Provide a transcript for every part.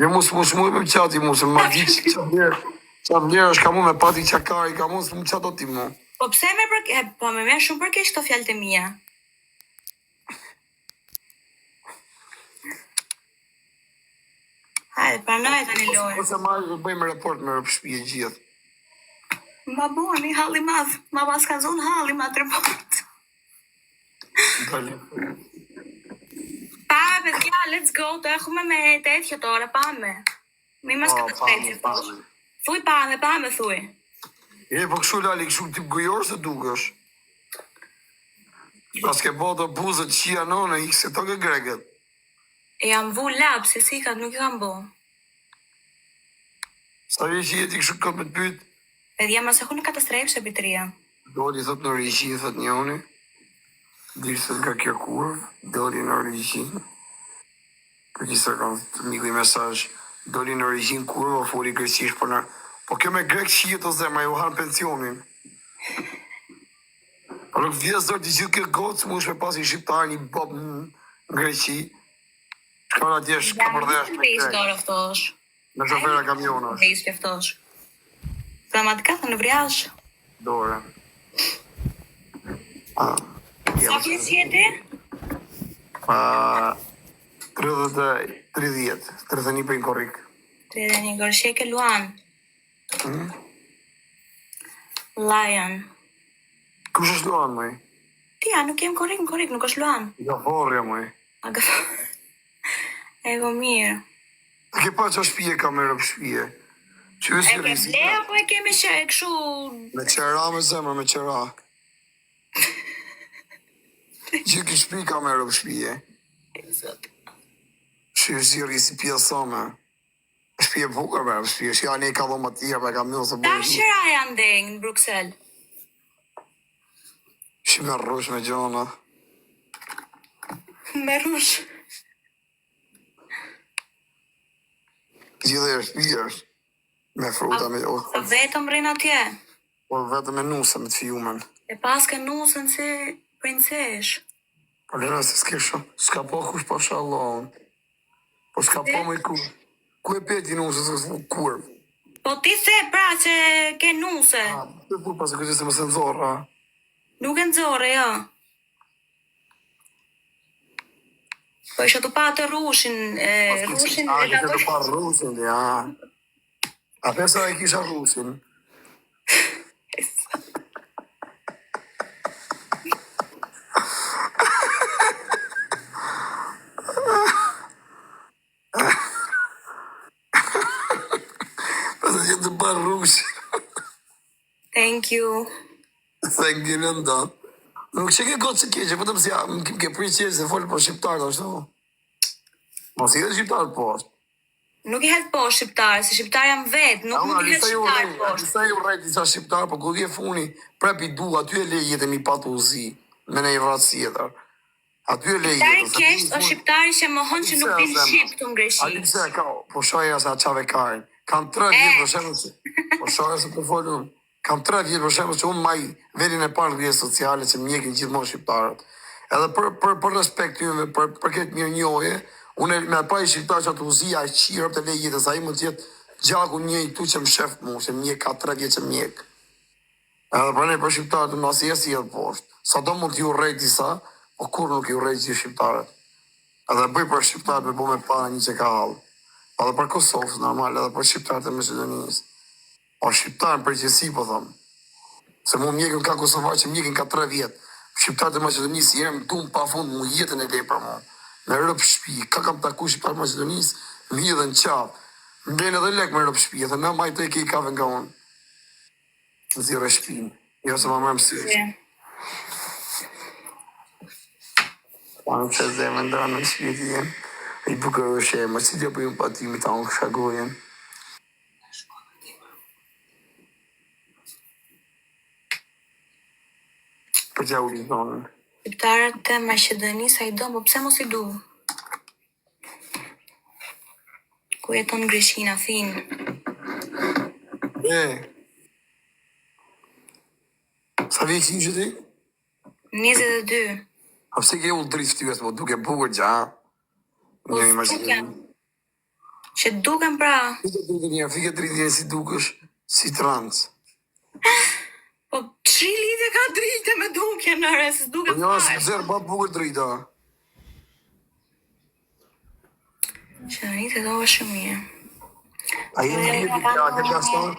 Jo mos mu me qati mu, se ma di që vlerë është ka mu me pati qakari, ka mu se mu qato ti mu. Po pse po me merr shumë përkeq këto fjalët e mia. Hajde, pranoj tani lojën. Ose marrë bëjmë report me shtëpi e gjithë. Ma boni halli madh, ma pas ka zonë halli ma report. Pa, παιδιά, let's go, το έχουμε με τέτοιο τώρα, πάμε. Μη μας καταστρέψει αυτός. Thuj, πάμε, thuj. Po kështu lali, kështu tip gujor se dukesh. Pas ke bo të buzët që janë i se to ke greget. Jam vu lap, se si ka nuk kam bo. Sa vi që jeti kështu këtë me të pyt? Παιδιά, μας έχουν καταστρέψει επιτρία. Doli thot në Rigji, thot njoni. Dirë nga kjo kurv, doli në Rigji. Për gjithë kanë të miku i mesazh. Doli në Rigji në kurv, o foli greqisht, po kjo me grek shijet o zemra, ju hanë pensionin. Po nuk vjes dorë të gjithë këtë gocë, mu shme pasi shqiptar një bob në Greqi. Shkon atje shka përdesh me krek. Në shofera kamionash. Πραγματικά θα νευριάσω. Dore. Sa vjeç jeti? 31 për inkorrik. 31 gërshje ke Luan. Lion. Kush është Luan, mëj? Tia, nuk jem korrik, nuk është Luan. Gaforja, mëj. Ego mirë. Ke pa që shpije kamerë për shpije? E ke ble, apo e kemi që e këshu... Me qera me zemër, me qera. Që ke shpi kamerë për shpije? Që është zirë si pjesome. Shpije bukër me për shpije, që janë e ka dhoma tira për kamion se bërë. Ta shëra janë dengë në Bruxelles. Që me rrush me gjona. Me rrush. Gjithë e shpije është. Me fruta, me... Vetëm rinë atje? Po vetëm me nusën, me të fiumen. E pas ke nusën si princesh. Po lera se s'ka po kush po shalon. Po s'ka po me ku. Ku e peti nusën se s'u kur? Po ti se pra që ke nuse. Të kur pas e këtë se më se nëzorra. Nuk e nëzore, jo. Po isha të pa të rushin. Rushin e da të pa rushin, ja. A pesa e kisha rushin. Pesa që të pa rushin. Thank you. Thank you, Lënda. Nuk që ke gotë që keqe, pëtëm si ja, më ke prit qërë se folë për shqiptarë, ashtu. Mos i dhe shqiptarë poshtë. Nuk i hetë po shqiptarë, se shqiptarë jam vetë, nuk i hetë shqiptarë poshtë. Alisa ju rejti sa shqiptarë, po ku vje funi, prepi du, aty e lejet e mi patu uzi, me ne i vratë sjetër. Aty e lejet. Shqiptarë keshtë o shqiptarë që më honë që nuk din shqip të Greqi. A di se ka, po shoja sa qave karin. Kam 3 vjetë për shemë që, po shoja se për folë unë. Kam 3 vjetë për shemë që unë maj verin e parë rrjetë sociale që mjekin gjithmonë shqiptarët. Edhe për respekt ju, për këtë mirë njoje, unë me pa i shqiptarë që atë uzia e qirë të lejetës, a i më tjetë gjaku një i tu që më shef mu, që mjek ka 3 vjetë që mjek. Edhe për ne për shqiptarët më asë jesi edhe poshtë. Sa do mund t'ju rejt disa, po kur nuk ju rejt që shqiptarët. Edhe bëj për shqiptarët me bu me para një që ka halë. Edhe për Kosovës, normal, edhe për shqiptarët e Maqedonisë. O shqiptarën për qësi, po thëmë. Se mu mjekin ka Kosovar që mjekin ka 3 vjetë. Shqiptarët e Maqedonisë jemi më tumë pa fund mu jetën e lej për mu. Me rëpë shpi, ka kam taku shqiptarët e Maqedonisë, mi edhe në qafë. Mbejnë edhe lek me rëpë shpi, dhe na majtë e ke i kave nga unë. Në zire shpinë, jo se ma më mësirë. Pa në që zemë ndranë në shpiti jenë. I bukër është e më që t'ja për ju patimi ta unë shagojen. Për që u li zonën. Shqiptarët të Maqedonisë a i do, po pse mos i du? Ku jeton Greqi në Athinë? Sa vje që një që ti? 22. A pse ke u drift ty, po duke bukur gja? Një imagjinim. Që duken pra. Fike dritën si dukesh, si trans. Po, ç'i lidhje ka drite me duke nëre, se Po duken jo, fare. si zërë ba bukur drita. Që rritë do shumë mirë. A je një një, a ke dashnar?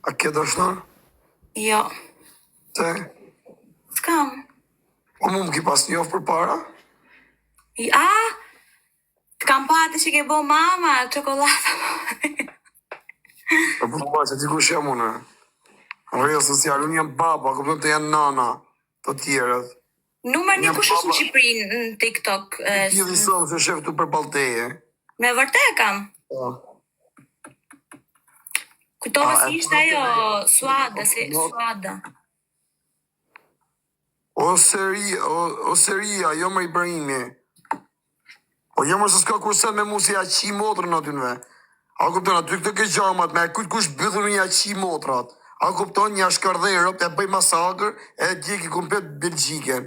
A ke dashnar? Jo, Te? s'kam. Po mu më ki pas njof për para? A, të kam pati që ke bo mama, çokolata. Po po që ti ku shem unë? Rrjo social, unë jam baba, këpëm të janë nana, të tjerët. Numër një Jam kush është në baba. Shqipëri në TikTok? Ti dhe sëmë se shef tu për balteje. Me vërtet kam. Po. Kujtova A, si e ishte ajo Suada, si No. Suada. O seria, jo më Ibrahimi. Po jo më se s'ka kurse me mu si ja qi motrën aty nëve. A kupton, aty këtë ke gjamat, me kujt kush bëdhur një ja qi motrat. A kupton, një shkardherë, e bëj masakër, e djeki komplet Belgjiken.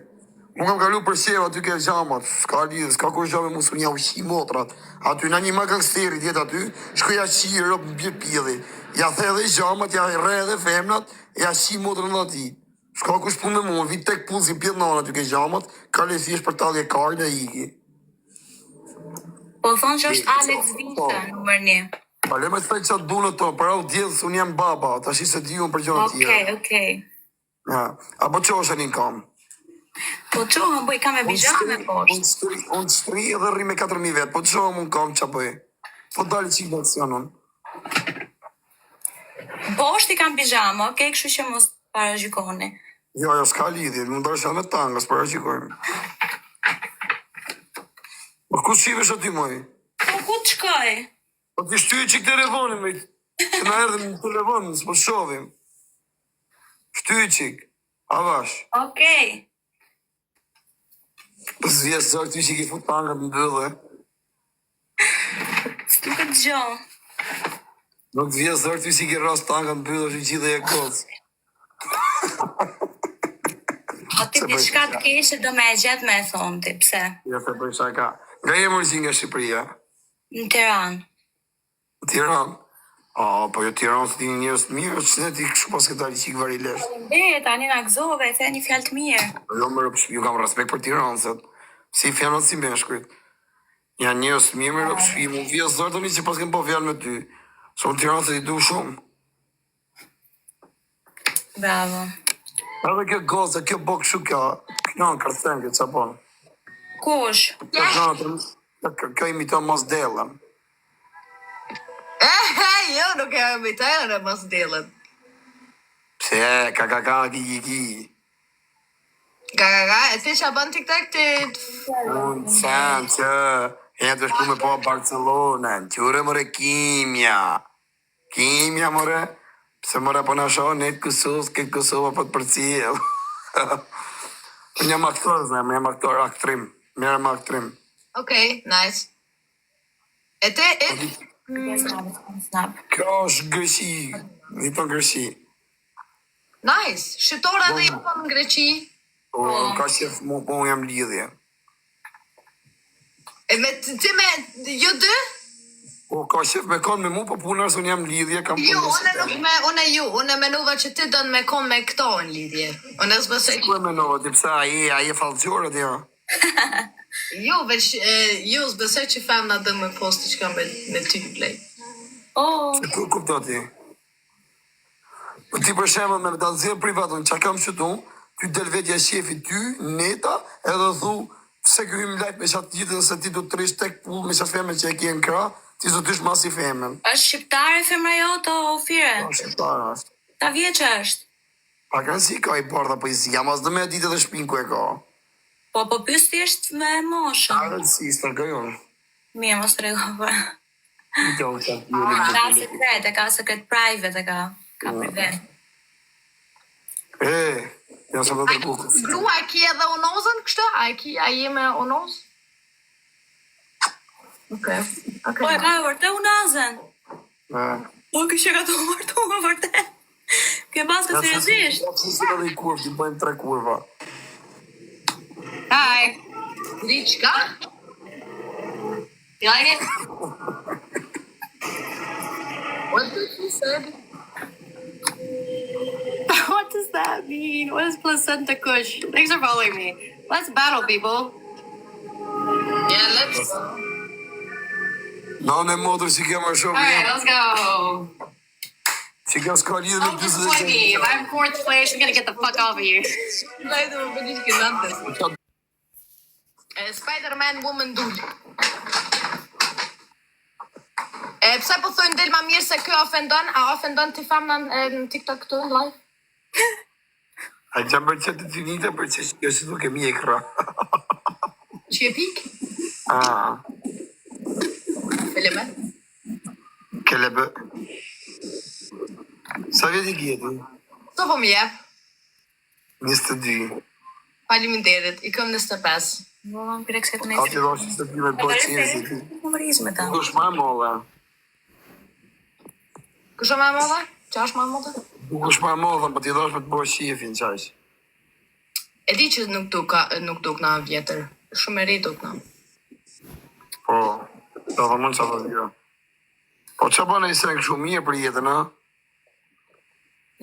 Unë kam kalu për sheva aty ke gjamat, s'ka lidhë, s'ka kur gjame mu s'u një uqi motrat. Aty na një ma gangsterit jetë aty, shko ja qi rëp në bjë pjeli. Ja the dhe gjamat, ja re dhe femnat, ja qi motrën dhe ati. S'ka kush punë me mu, vit tek punë si pjetë nana aty ke gjamat, ka le thjesht për talje karë dhe iki. Po thonë që është Alex Vinta, numër një. Pa le me të fejtë qatë dunët to, për audiencë unë jam baba, ta shi se di unë për gjënë tjera. Okej. Ja, apo që është e një kam? Po qohën bëj kam e bijame poshtë. Unë shtri edhe rri me 4.000 vetë, po që unë kam që bëj? Po dali qikë dhe aksionon. Poshtë i kam bijame, okej, kështu që mos parajgjykoni. Jo, s'ka lidhje, më ndërshë me tangës, për e qikojmë. Po ku shivesh aty, moj? Po ku të shkoj? Po të shtyje qik telefonin, me që na erdhëm në telefonin, s'po shovim. Shtyje qik, avash. Okej. Po s'vjes zërë ty që ki fut tangët në dëllë. S'duket gjo. Nuk të vjes zërë ty që ki rast tangët në dëllë, që gjithë e kocë. Po ti diçka të keqe do me e gjetë me e thonë ti, pse? Ja, të bëj shaka. Nga je mërësi nga Shqipëria? Në Tiranë. Tiranë? Po jo Tiranë të ti njërës të mirë, që ne ti kështu pas këtë ali qikë vari lesh. Tani na gëzove, e the një fjalë të mirë. Jo më rëpsh, ju kam respekt për Tiranë, se si fjanët si meshkujt. Janë njërës të mirë me rëpsh, mu vjes zërë të një që pas kem po fjallë me ty. So në Tiranë se ti du shumë. Bravo. Edhe kjo gozë, kjo bok shu kjo në kërthen këtë qapon. Kush? Kjo imiton mos delën. Jo, nuk e imitoj në mos delën. Pse, ki. Ga, e ti që bën TikTok ti... Unë sen që e të shku me po Barcelonën, qure mëre Kimja. Kimja mëre, pse mëre po në shohë në Kosovë, këtë Kosovë po të përcjel. Unë jam aktor, zem, jam aktor, aktrim. Mirë më aktrim. Okej, nice. E ti, Snap. Kjo është Greqi, jeton Greqi. nice. Shqiptora dhe jeton në Greqi. Po, ka qef mu, po unë jam lidhje. E me ti me, ju dy? Po, ka qef me konë me mu, po punër së unë jam lidhje, kam Jo, punë. unë menuva që ti do në me kon me këto në lidhje. Unë s'besoj. Ku e menova, ti pse a je fallxorët, jo? Jo, veç, ju s'besoj që femna dhe me posti që kam me ty, play. Se ku kupto ti? Po ti për shembull me dallëzim privat, unë çka kam qëtu, ty del vetja shefi ty, neta, edhe thu, pse ky im lajt me qatë gjithën se ti du të rish tek pull me qatë femën që e kje në kra, ti do t'ysh mas i femën. Është shqiptare femra jote o Fire? Po, shqiptare është. Ta vjeqë është? Pa kanë si ka i bardha po i si, jam as dhe me ditë dhe shpinë ku e ka. Po pyes thjesht me moshën. Arët si, së tërgoj unë. Mirë, mos tregova. I do të Ka sekret, ka sekret private, ka privat. Janë sa vëtë kukës. Grua e ki edhe unozën kështë? A je me unoz? Okej. Po e ka e vërte unazën. Po kështë ka të vërtu më vërte. Ke baska seriozisht. Ja që si edhe i kurvë, ti bëjmë 3 kurva. Hi. Diçka? Jajne? What did you say? What does that mean? What is placenta kush? Thanks for following me. Let's battle, people. Yeah, let's go. Non e motor që kemë All shumë. right, let's go. Që ka s'ka lidhje me Don't disappoint me. If I'm fourth place, I'm gonna get the fuck off of you. Lejtë më bënish kënantes. Spider-Man Woman Dull. Pse po thojnë del ma mirë se kjo ofendon? A ofendon ti famna në TikTok këtu në live? A që më që të finite për që kjo si duke mjekra. Që e pik? Filime? Kelebe. Sa vjeti gjeti? Të po më jep. 22. Faleminderit, i kam 25. Më kërë këtë në A të roshë të pime të bëjtë qënësit. Më vërizme ta. Kush ma molla. Kështë më e modhe? Qa është më e modhe? Kush ma molla, po t'i dosh me të bëjtë qifin qash. E di që nuk duk na vjetër. Shumë e ri duk na. Po, do dhe mund që të dhjo. Po që bënë i srenë shumë mirë për jetën, a?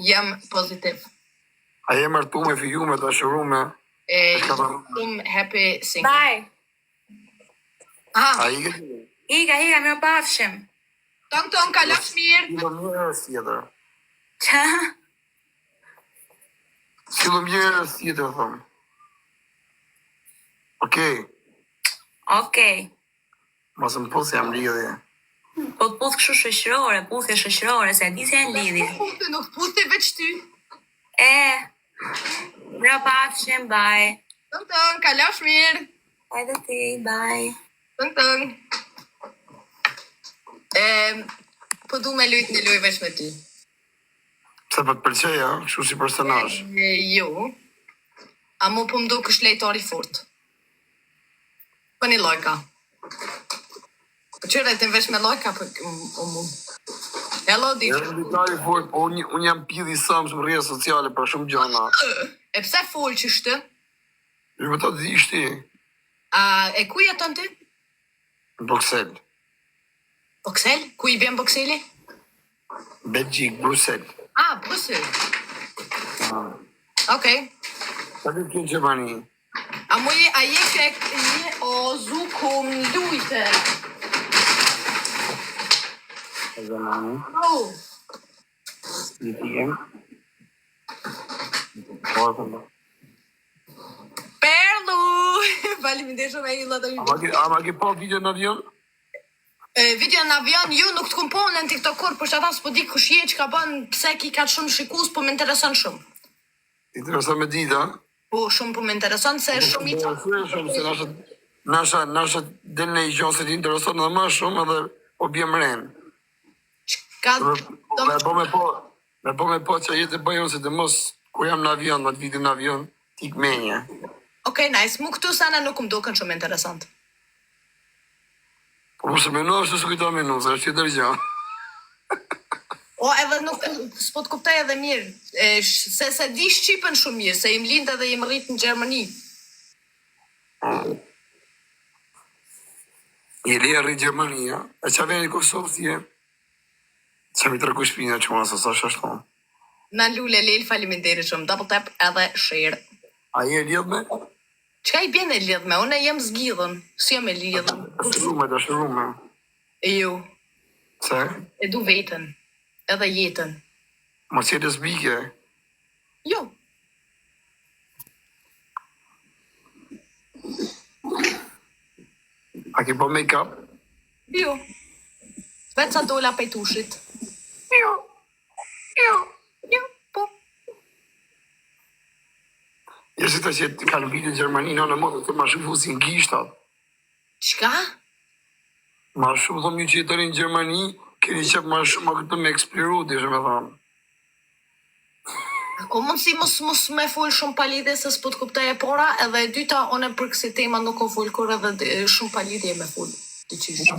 Jem pozitiv. A je mërtu me fiju me të ashurume? Shumë happy single. Bye. Aha, A i këtë? Ika, mirë pafshim. ton, kalosh mirë. Kilo mjërës tjetër. Qa? Kilo mjërës tjetër, thëmë. Okej. Okej. Mos më puth jam lidhje. Po të puth kështu shëshërore, puthje shëshërore, se di se janë lidhje. Nuk puti veç ty. Mirë pafshim, bye. Ton, kalosh mirë. Bye dhe ti, bye. Ton. Po du me lujt një luj veç me ty. Pse për të përqeja, kështu si personazh. Jo. A mu po mdu kësh lejtari fort. Po një lojka. Po qëre të veç me lojka, po mu. Hello, Ja, DJ. në ditari fort, po unë jam pidhi sëmë shumë rrje sociale për shumë gjana. E pse fol që shtë? Ju me të të ishti E ku jeton ty? në Bruxelles, Boksel? Ku i bjen Bokseli? Belgjik, Bruxelles. Brussel. Okej. Sa të të në Gjermani? A je krek një o zukum lujte. E Gjermani? Oh. Një të jem? Po, e të Perlu! Faleminderit shumë e illa të A ma ke pa video në avion? Video në avion, ju nuk të kumponë në TikTok-kur, për që ata s'po di kush je që ka bënë, pse ki ka shumë shikus, po më intereson shumë. Interesant me dita. Po, shumë po më intereson, se shumë i të... Shumë se nasha del në i gjonë se ti intereson edhe më shumë edhe po bjem renë. Ka... Me po me po që jetë e bëjon se të mos kur jam në avion, në të vitin në avion, tik menje. Okej, nice. Mu këtu sana nuk më duken shumë interesant. Po se me në është të kujta me në, se është që dërgja. O, edhe nuk, s'po të kuptaj edhe mirë, se di Shqipën shumë mirë, se im lind edhe im rrit në Gjermani. I lija rritë Gjermania, e që aveni Kosovë thje, që mi të rëku shpina që ma sa shashton. Na lule lel, faleminderit shumë, double tap edhe share. A je lidh me? Qka i bjen e lidh me? Unë jem zgjidhën, si jam e lidhën. Të shërume. Jo, Se? e du vetën, edhe jetën. Mos je lesbike. Jo, A ke po make-up? jo. Vetë sa dola pejtushit. Jo. Po. Je si të që të kanë vitë në Gjermani, në modë të ma shumë si në gishtat. Qka? Ma shumë thëmë një që jetërin në Gjermani, keni qep ma shumë ma këtë me eksploru, të ishe me thamë. Ko mund si mos me full shumë palidhe se s'po të kuptaj e pora, edhe e dyta, one për kësi tema nuk o full kur edhe shumë palidhe me full. Të qishë.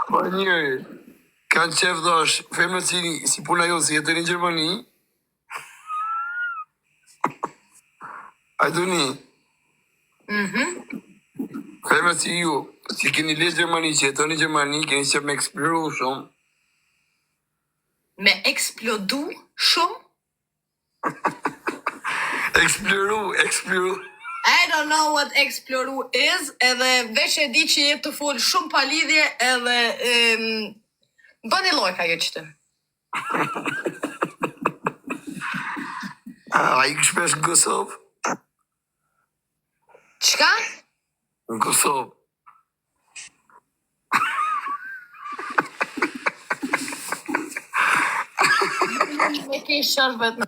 Po njëri, kanë qef dhash, femër si puna jo si jetërin në Gjermani. A du një? Femra si ju, që keni lezë Gjermani, që jetoni Gjermani, keni qep me eksploru shumë. Me eksplodu shumë? Eksploru. I don't know what eksploru is, edhe veç e di që jetë të fol shumë pa lidhje, edhe bëni lojka jo qëtë. A i shpesh në Kosovë? Qka? Në Kosovë. Me ke shërbet në...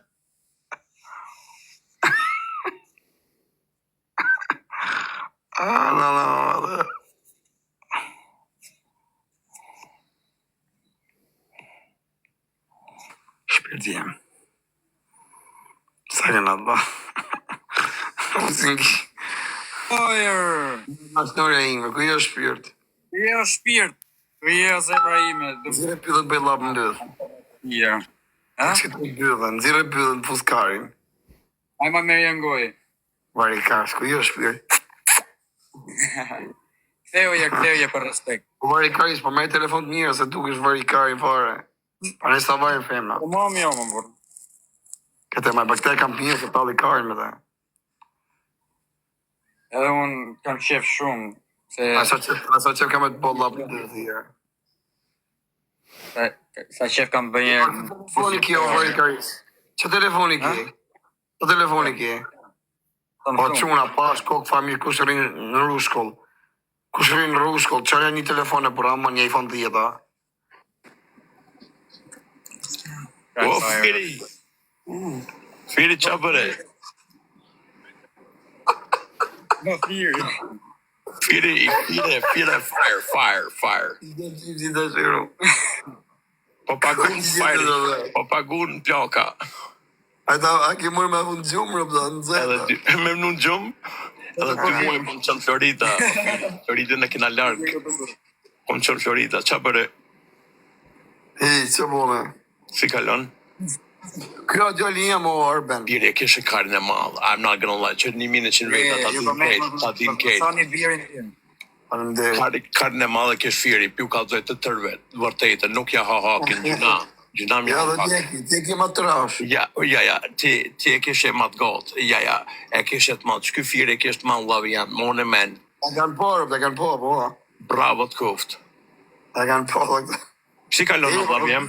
No. Shpirti jam. Sa kanë atë ba? Musingi. Fire! Masnorja ime, ku jo shpirt? Jo shpirt. Jo zemra ime. Nxirë pyllën bëj lapë në lëdhë. Ja. Ha? Që të pyllën, nxirë pyllën fuskarin. Aj ma merë janë goj. Vari kash, ku jo shpirt? Ktheuja për respekt. Po vari karis, po me telefon të mirë, se dukesh vari kari fare. Pa në sa vajnë femna. Po mam jo, më burë. Këte ma, për këte kam pjën se talli karin me dhe. Edhe unë kam qef shumë. Se Asa që kam e të bod lapë në të sa qef kam bënjerë. Telefoni kjo, vari karis. Që telefoni kjo? Që telefoni kjo? Po quna, pash, kokë, familë, kush rrinë në rushkoll. Kush rrinë në rushkoll, qërë një telefone për ama një iPhone 10, a? O, Firi. Firi qa bëre? No fear. Firi, fire. Si të shiru. Po pagun fire, po pagun ploka. A ke mërë me avun gjumë, rëpë, në Edhe zeta. me më në gjumë, edhe 2 muaj po më qënë Florida. Florida në kena largë. Po më qënë Florida, qa bëre? Që bone? Si kalon? Kjo djali jam o Arben. Firi, e kishe karin e madhë. I'm not gonna lie, që 1100 veta, ta din kejt. Sa një birin tim. Karin e madhe kish Firi, piu ka të tërve, vërtejtë, nuk ja ha hakin, gjuna mi Ja ha dhe hakin. ti e ke ma të rash. Ja, ti e kishe ma të gotë, ja, e kishe të matë, shky Firi e kishe të manë lavë janë, mone men, E kanë po. bravo të kuft. E kanë po, dhe. Si kalon në lavë janë?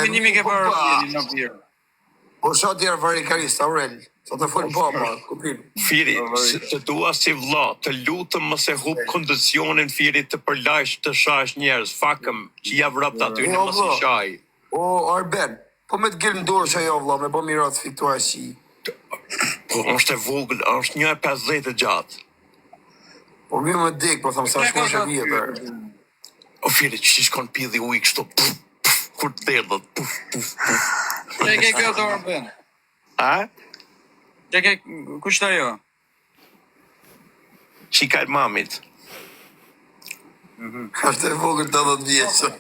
Minimi ke parë birin në birë. Po sa tjerë vari karist, Aurel. Sa të folë po, kupim. Firi, të dua si vlla, të lutëm mëse hup kondicionin Firi të përlajsh të shash njerës, fakëm që ja vrapt aty në mësi shaj. O, Arben, po me të gilë në dorë që ajo, vla, me po mirat fiktuar si. Po, është e vogël, është 1.50 e gjatë. Po mi më dik, po thëmë sa shko shë vjetër. O Firi, që shkon pidhi ujë kështu, kur të dherdhët, puf. Që ke kjo dorë ben? A? Që ke kushtë ajo? Qika e mamit. Ashtë e vogër 80 vjeqë.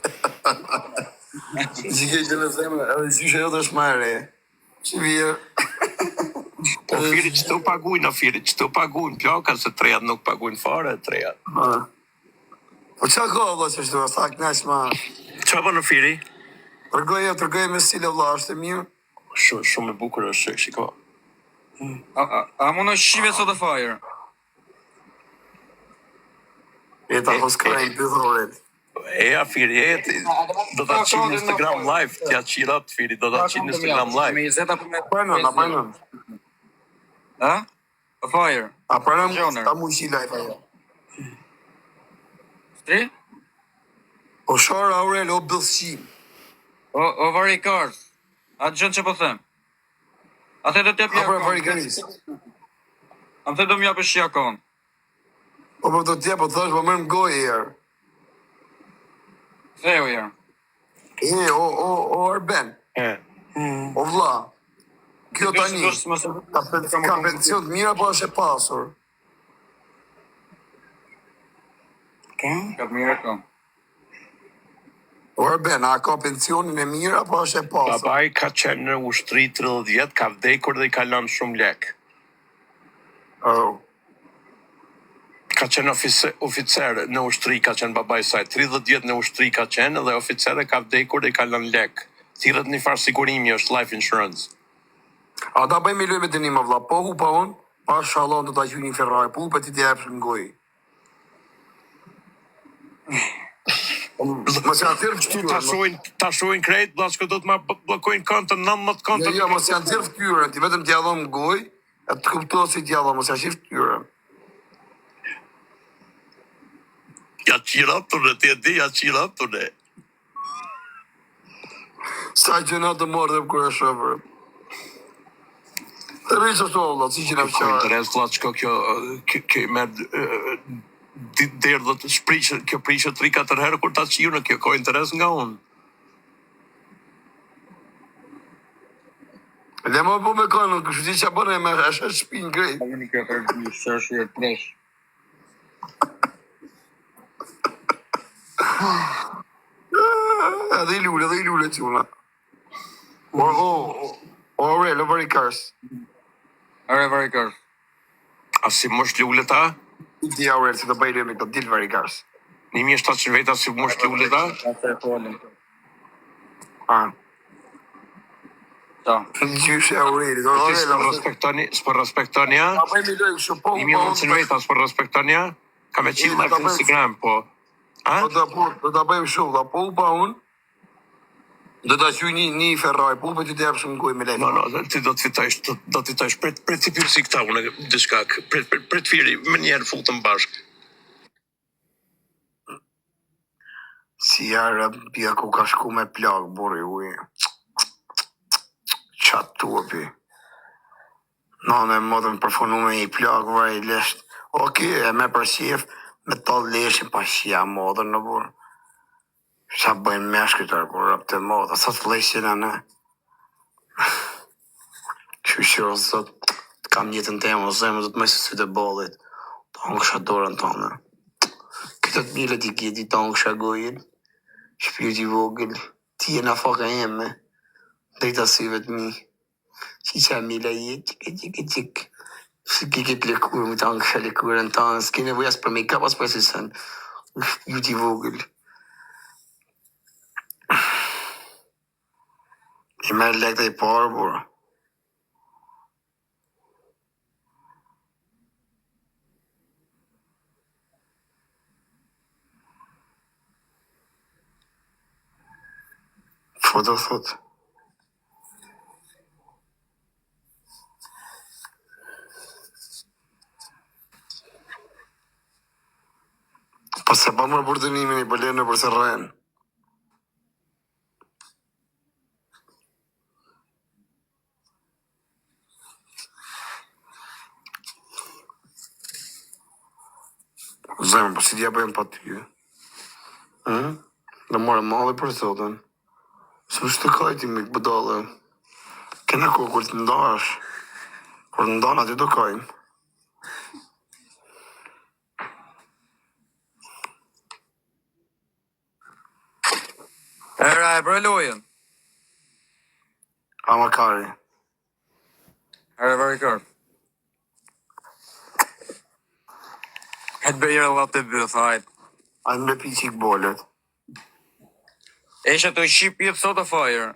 Që ke që në zemë, edhe që shë jo të shmare. Që vjerë. Po Firi që të paguin, Firi që të paguin, pjaka se trejat nuk paguin fare, trejat. Po qa ka, vla, që shtu, sa knash ma. Qa për në Firi? Tërgoj me stile, vla, është e mirë. Shumë e bukur është, shiko. A më në shive sot e fire? E ta hoskrajnë pëthore. Eja Firi, do të qinë në Instagram live, tja qirat Firi, do të qinë në Instagram live. Me 20 apo me... Apajnën. Ha? A fire? Apajnën, ta mu shi live ajo. Stri? O shara, Aurel, o bëllëshim. O vari kars. A të gjënë që po them? A të do t'jap Apre jakon? vari karis. A të do m'jap është jakon? Po për të tje, po të thash, po mërë më gojë e jarë. Theu ja. O Arben, o vla. Kjo tani, ka pension të mira, po është e pasur. Ka mirë kom. O Arben, a ka pensionin e mira, po është e pasur. Babaj ka qenë në ushtri 30 vjetë, ka vdekur dhe i ka lanë shumë lek. Oh. ka qenë oficer në ushtri, ka qenë baba i saj, 30 vjet në ushtri ka qenë dhe oficer e ka vdekur dhe ka lënë lek. Thirret një farë sigurimi, është life insurance. A ta bëjmë i lojme të një më vla, po hu pa unë, pa shalon të ta qy një Ferrari, po hu pa ti të jepsh në gojë. Mos janë thirrë fytyrën. Ta shohin krejt, bllashko do të ma bllokojnë kontën 19 kontën. Jo, mos janë thirrë fytyrën, ti vetëm t'ja dhom gojë, e të kuptohet si t'ja dhom, mos ja shih fytyrën. Ja qiraptur ti e di, ja qiraptur ne. Sa gjëna të mordëm kur e shofër. Të rrisë ashtu Allah, si që në Ka fqarë. interes bllashko kjo merr deri do të shprishë, kjo prishë 3-4 herë kur ta qiu në kjo ka interes nga unë. Dhe më po me kanë, kështu që bënë e me eshe shpinë grejt. Jeni kjo kërë shërshje tresh. Edhe i lule quna. Ore, lëvëri kars. Are very good. A si mosh lule ta? Ti ore, si të bëjle me këtë dilë vëri kars. 1700 veta si mosh lule ta? Ase e folën. A, Ta. gjyshe ore, S'po respektoni ja? A bëjmë i lojë kështu, po, 1900 veta s'po respektoni ja? Ka me qilë në Instagram, po. A? do ta bëjmë shumë, da po pa unë, do ta qy një Ferrari, po ti të jepsh në gojë me lejtë. No, ti do të fitosh principiu si këta, unë diçka, pret firi, më njerë futëm bashkë. Si jarë, pia ku ka shku me plak, buri ujë. Qatë tuapi. Në modën përfunu me i plak, vaj lesht. Oke, e me përsjef, me talë leshin pa shia modën në burë. Sa bëjnë meshkëtar, kur rëpë të modë, sa të leshin e në. Qyshirë, zot, të kam jetën temë, o zemë, do të mesë sy të bolit. Ta unë kësha dorën tonë. Këtë të milët i kjeti, ta unë kësha gojën. Shpirti vogël, ti e në faka jeme. Drejta syve të mi. Që që mila jetë, qik. Si ki këtë lëkurë, mi ta unë kësha lëkurën tonë. S'ki nevojas për me i kapas për si sënë. Shpirti vogël. I merë lekta i parë, burë. Foto thot. Pas se pa mërë për të nimin i bëlenë në për se rrenë. Zemë, për si t'ja bëjmë pa ty. Në morë malë për sotën. Së shtë kajti me këbëdale. Kena ko kur të ndash. Kur të ndana ty do kajmë. Era e bërë lojën. Ama kari. Are very good. Hëtë bërë la të bërë, thajt. A në me pi qik bolet. Eshe të shqip jetë sot e fire.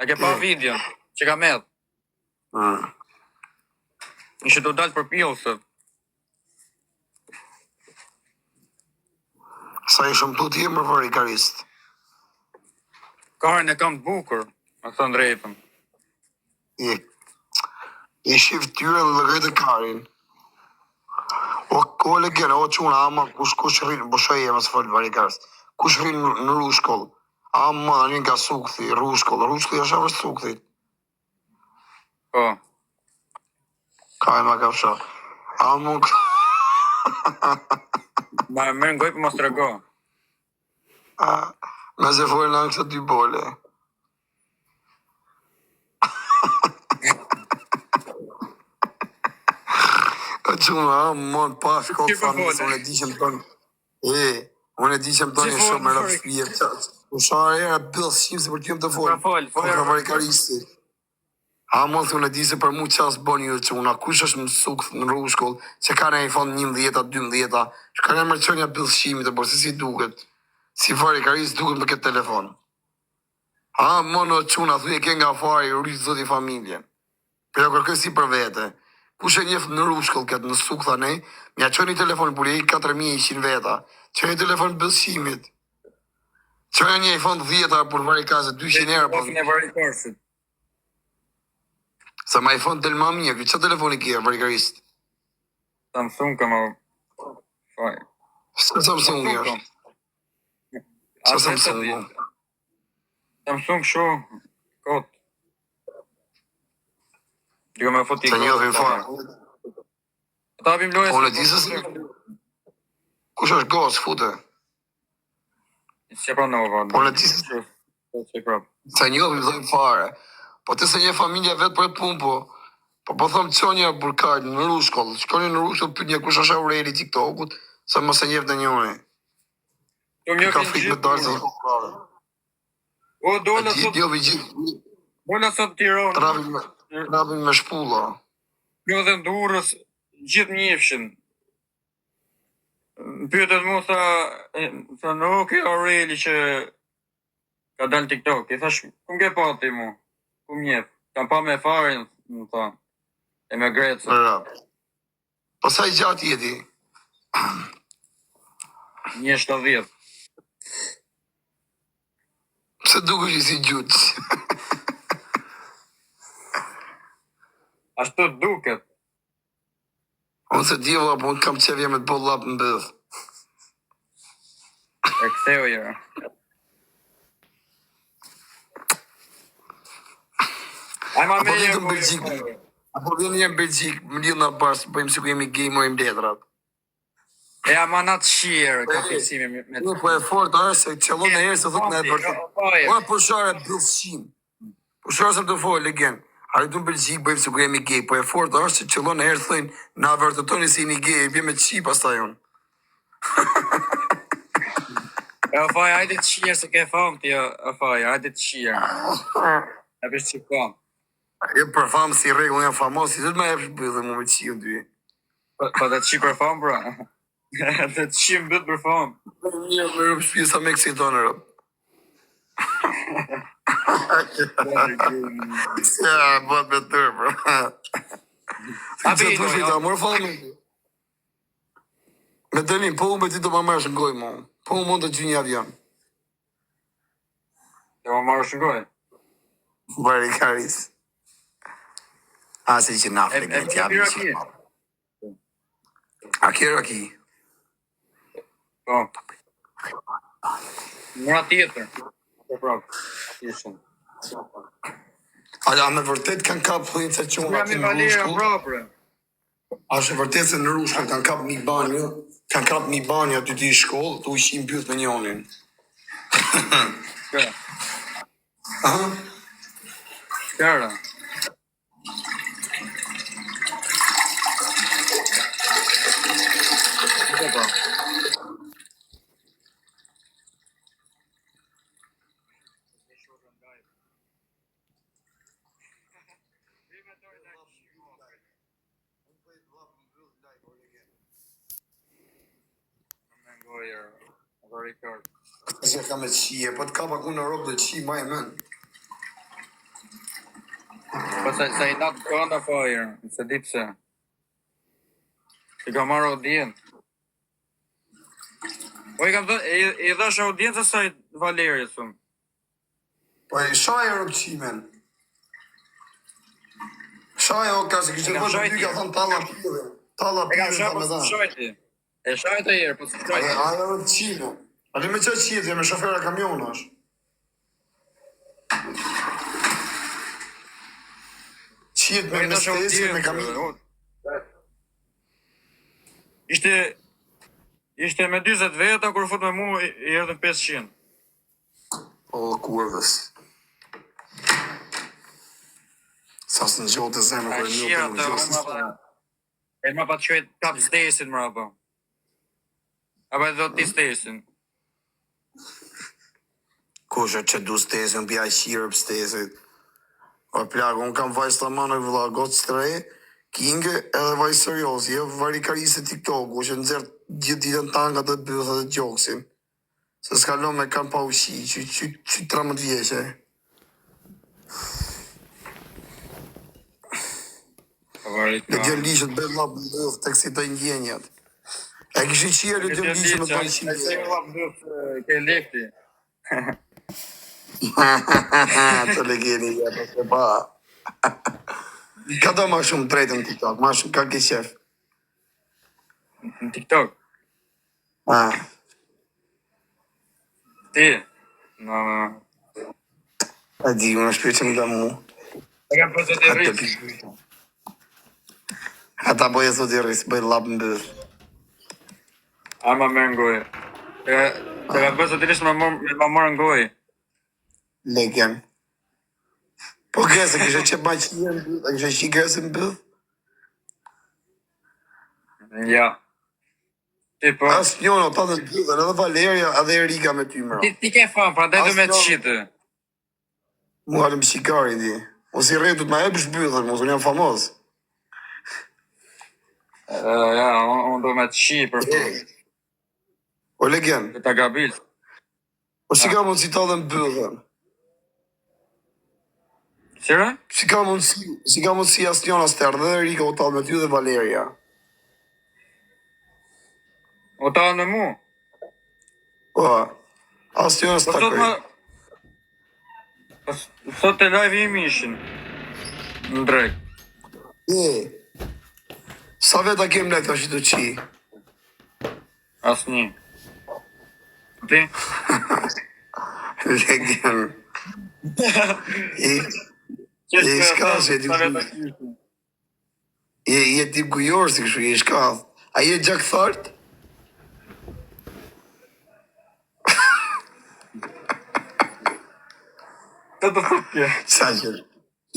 A ke pa video që ka met. Ishe të dalë për pjellësët. Sa i shumë tu t'je më për i karistë. Karën e kam të bukur, me thënë drejtën. I shif tyre dhe lëgajt e karin. O legene, o quna, ama kush rrinë, bëshoj e më së folë varikarës. Kush rrinë në rushkoll. Ama një nga sukthi, rushkoll. Rushkoll është avë sukthit. Po. Ka e ma ka fsha. Ama... Ma e mërë ngoj për mos të rego. Me se folë në kësa dy bole. Quna, mon pa shkot familës, unë e di që më tonë. Unë e di që më tonë e shumë me rëpë shpije. U shara e bëllë shimë se për t'jëm të folë. Folë. Kontra varikaristi. A mos unë e di se për mu qas bën ju që una kush është mësuk në rrugë shkollë, që ka në iPhone 11, 12, shka në mërqonja bëllshimit e por se si duket, si fari karis duket me këtë telefon. A më në quna thuj e ke nga fari, rritë zoti familjen. Për jo kërkoj si për vete. Kush e njef në rrugë shkollë këtë në suk, tha ne, mja qoni telefon, për e i 4100 veta, qoni telefon bëllshimit. Qoni një iPhone 10, për vari ka se 200 euro, Telefoni e Varri Karsit. sa ma iPhone del ma mirë, që telefoni kje, vari karist? Samsung kam faj. Se Samsung është. Se Samsung është. Samsung shu kot. Digo me foti. Se një dhe farë. Ta bim lojë. Po në disës? Kush është gos, fute? Se pra në vëvë. Po në disës? Se një dhe farë. Po të se një familje vetë për punë, po thëmë qonja burkajt në rrugë shkollë. Shkoni në rrugë shkollë, pyet një kush është Aureli TikTokut, se mos e njef në njëri. Ka frikë me darë se O, dola gjithë sot. një vijgjit. Dola sot Tiranë. Trapin me shpulla. Jo dhe Durrës, gjithë njefshin. Pyetët mu tha në oke Aureli që ka dalë TikTok. I thash, kum ke pati mu? Kum njef? Kam pa me farin, më tha. E me grecë. Pasaj gjatë jeti. 1.70. Pse duke që si gjutë? Ashtu duket. Unë se di vëlla, po unë kam qevje me të bo lapë në bëdhë. E ktheu jera. Ajma Apo me vjen një në Belgjik. Apo vjen një në Belgjik, më lidhë në bashkë, bëjmë si ku jemi gay, mojmë letrat. E amanat shirë, ka përsimi me Nuk po e fort është se qëllon e herë se thot me e vërtet. Ora po share bëllshim. Po share se të folë legend. Hajde në Belgjik bëjmë se ku jemi gay, po e fort është se qëllon e herë thojnë na vërtetoni se jeni gay, bje me çi pastaj unë. E faj, hajde të shirë se ke famë ti, e faj, hajde të shirë. E për që kam. Jo për famë si rregull jam famos, si të më jepsh bëllë më me qiu dy. Po dhe të shi për famë, bra. Dhe të shi më bëtë për famë. Një më rëpë shpisa me kësi tonë rëpë. Ja, bëtë me tërë, bro. Si që të shi ta mërë famë. Me dënin, po unë me ti të më mërë shëngoj, mo. Po unë mund të gjy një avion. E më marrë shëngoj. Bari karis. Asi që na E flegin për t'jabim Raki. që. A kje Raki? Po. Mëra tjetër. Po prapë. Ishin. A me vërtet kanë kapë thujnë se quna Nga të mi në valera rrushku? prapre. A është e vërtet se në rrushku kanë kapë një banjë, kanë kapë një banjë aty të i shkollë, të u ishim pyet me njonin. Kërë. Aha? Kërë. Po pra. Ricard. Se ka me qije, po të kapa ku në ropë dhe qi, ma e men. Po sa I natë kënda fajrë, se di pse. I ka marrë audiencë. Po I kam thënë, I dhash audiencë asaj Valeri, thumë. Po e shaj ropë qi, men. Shaj o ka se kështë E kam vërë të shajti. dy ka thënë talla pire. Talla E kam pire shajtë, ta me po së dhanë. shajti. E shajtë e jerë, po së shajti. Ajo ropë qi, men. A di me që qitje, me shofera kamion është. Qit Po me I dhash mestesi, me audiencë. kamion. Ishte me 40 veta, kur fut me mu, I erdhën 500. O, kurvës. Sa së në gjotë të zemë, A kërë një shira për të në gjotë. rëma e ma pa të qojt kap zdesin më rapa. Apo e do t'i stesin. Kushe që du stesin, pja shirë për stesin. O plak, unë kam vajzë të manë vëlla, gocë stre, kinge edhe vajzë serios, je varikarisë TikTok-u, që nëzirë gjithë ditën tangat dhe bëthë dhe gjoksin. Se s'kalon me kam pa ushi, që 13 vjeqe. Në gjën lishët bërë lapë në bëthë të kësitoj ndjenjat. E kështë qia në gjën lishët në të qia. Se e lapë bëthë ke lekti. Të legeni, jetë, se pa. Ka do ma shumë drejtë në TikTok, ma shumë ka ke qef. Në TikTok? Ah. Ti? No. E di, unë shpyqëm nga mu. E kam përse të rrisë. Ata bëjë sot i rrisë, bëjë lapë në bëthë. Ama me ngoj. E kam përse të rrisë me ma marë ngoj. Legen. Po gëse, kështë që ma qia në bëthë, a kështë që gëse në bëthë? Ja. Ti po. As njono, ta dhe në bëthë, edhe Valeria, edhe Erika me ty mëra. Ti ke fanë, pra dhe du me të shqitë. Mua në më shikari, di. Mos i rejtu të ma e bësh bëthë, mos unë jam famoz. Ja, unë do me të shqi për të. O legen, Dhe ta gabil. o si ka mund si ta dhe në bëthën? Sire? Si ka mund si as njona stërë, dhe Erika u talë me ty dhe Valeria. O ta në mu? Po, as njona Po sot stakoj. ma... Sot të live imi ishin. Në drejt. Sa veta kem lejtë është i të qi? As një. Ti? Legen. I shka se je tip gujor si kështu, je shka. A je gjak thartë? Të të thukje. Sa që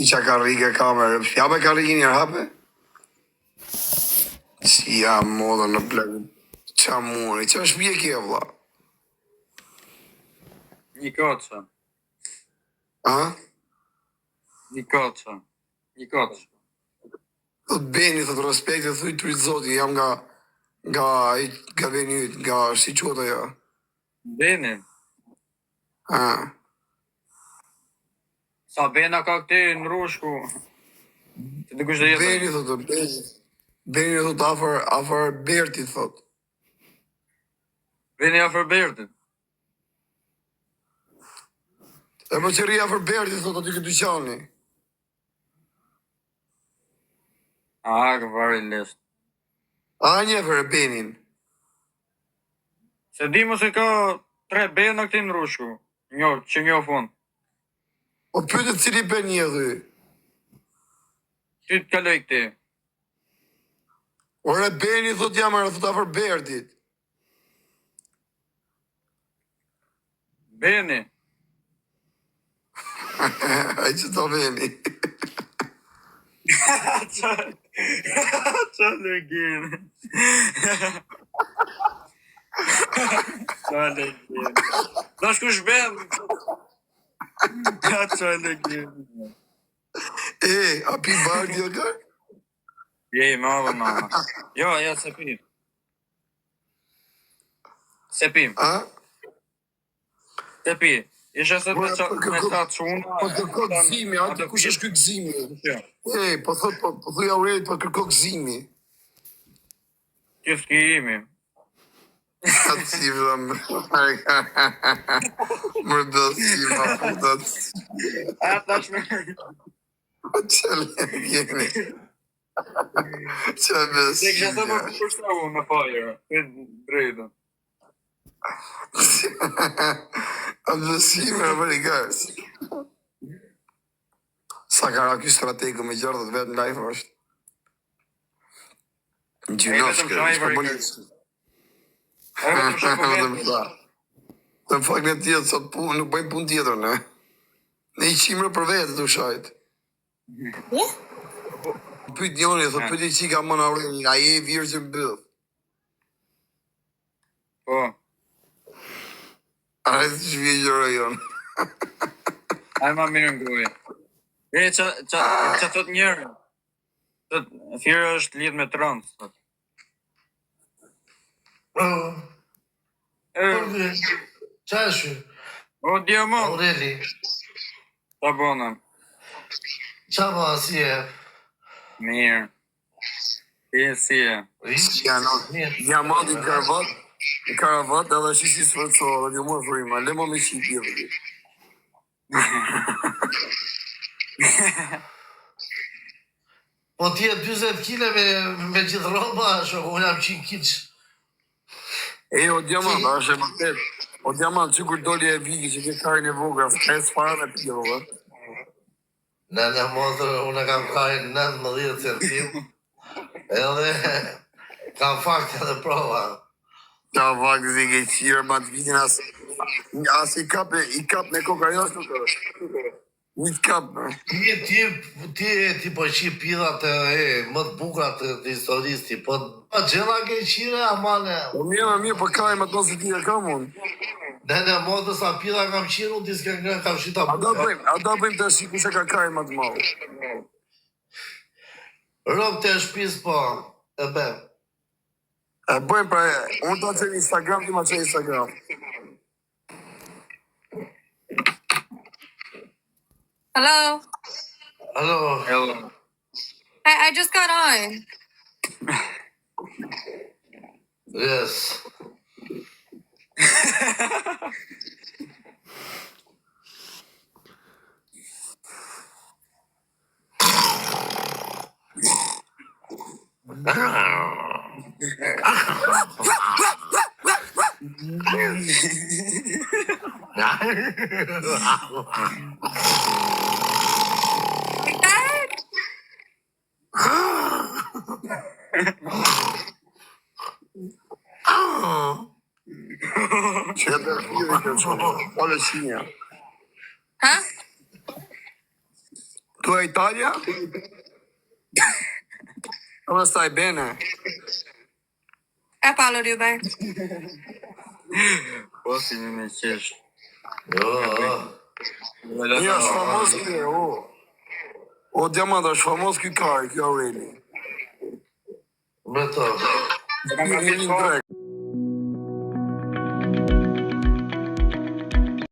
i qa ka rrike kamerë, fjabe ka rrike njërë hape? Si jam modën në plekë, qa mune, qa shpje kje vla? Një koqa. A? Një koqa. Një koqa. Thot Beni, thot respekte, thuj të rritë zoti, jam nga Beni ytë, nga si qota ja. Beni. A? Sa Bena ka këti në rushku. Të të kush dhe jetë. Beni, thot, Beni, thot, afer Berti, thot. Beni afer Bertit. E më që ri afer Berti, thot, aty këtë dyqani. A, ka vari lest. A një e Benin? Se di mu se ka 3 Bena këti në rushku. Që një fund. O pytet cili Ben një dhy. Ty të kaloj këti. Ore Beni, thot, jam e thot afer Bertit. Beni. A i që të Beni. Qa lëgjene. Qa lëgjene. Dash kush ben. Qa lëgjene. A pi bardi o kër? Jej, ma dhe ma. Jo, ja, se pi. Se pi. A? Se pi. Isha se Po, të qatë quna. Po kërko gëzimi, a kush është kë gëzimi? Po thot, po thuj Aurelit, po kërko gëzimi. Që s'ki imi. Atë si vëllëm. Mërdo si ma putat. A, tash me. Që le vjeni. Që Dhe kësha të më besimja. përstavu në fajrë. Të drejtën. Atë besime e vëri gërës. Sa kara kjo strategë me gjërë dhe të vetë në live është. Në gjynoshke, ishtë për bënisë. E vetëm shokometë. Të më fakt në tjetë, sot punë, nuk bëjmë punë tjetër, ne? Ne i qimre për vetë të shajtë. Pyt njoni, thot, pyt i qika më në Aureli, a je virë që më bëdhë? Po. A e të shvije gjëra jonë. Aj ma mirë në goje. Që thot njërë, thyrë është lidh me trans. Çashi. O, diamant, Aureli. ta bona. Çava si e? Mirë. Si e. Diamant i karavat edhe shi si sforcohet, dhe më frima, le më me shi tjilë. Po ti e 20 kile me gjithë roba, shoko, unë jam 100 kilç. E, o diamant, është e vërtet. O diamant, që kur doli e vigi që ke karin e vogra, s'kajs fara me pjellë, Në motër, unë kam karin 19 centim, edhe kam fakt edhe prova. Ka fakt zi ke qirë, ma të vitin as i kap me kokarios nuk është. Një kap. Ti po qi pidhat e më të bukrat të historisti, po gjela ke qire, amane. Po mirë, po kaj më të nëse ti e kam unë. Në modës a pidha kam qirë, unë ti s'ke nga kam shita bukrat. A da bëjmë të shiku se ka kaj më të malë. Rob të shpis, po, e bem. E bëjmë pra, unë të qenë Instagram, ti ma qenë Instagram. Hello. Hello. I just got on. Yes. Like that? Që e dërfiri të shumë, ole shinja. Huh? Tu e Italia? Come stai bene? I followed you, babe. Po si me qesh. Io është famos kje, o diamant është famos kje kari, kjo Aureli. Me të. Një drek.